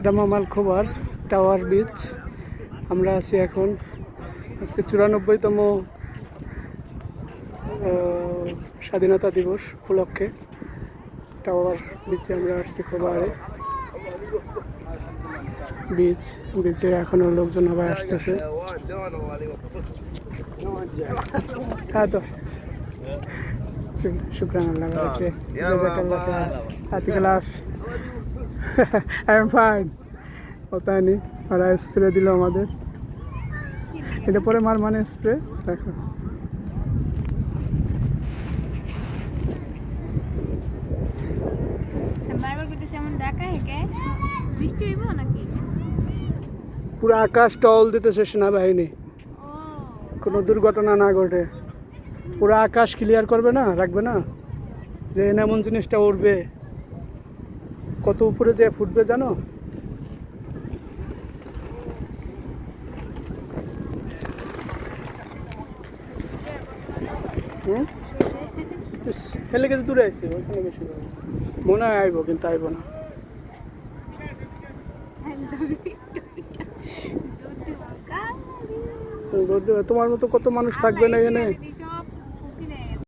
দামামাল Khobar tower beach. আমরা আছি এখন আজকে 94তম স্বাধীনতা দিবস উপলক্ষে টাওয়ার বিচে আমরা আসছি। খোবারে বিচে এখনো লোকজন আবার আসতেছে। হ্যাঁ তো শুক্রান আল্লাহ আই এম ফাইন। ওটাই নি ওরা স্প্রে দিল আমাদের, এটা পরে মার মানে স্প্রে দেখো। পুরো আকাশ টল দিতেছে সেনাবাহিনী, কোনো দুর্ঘটনা না ঘটে। পুরো আকাশ ক্লিয়ার করবে না, রাখবে না যে এমন জিনিসটা উড়বে, কত উপরে যে ফুটবে জানো। ফেলে গেছে, দূরে আসছে, ওইখানে বেশি মনে হয় আইব, কিন্তু আইব না। তোমার মতো কত মানুষ থাকবে না এখানে।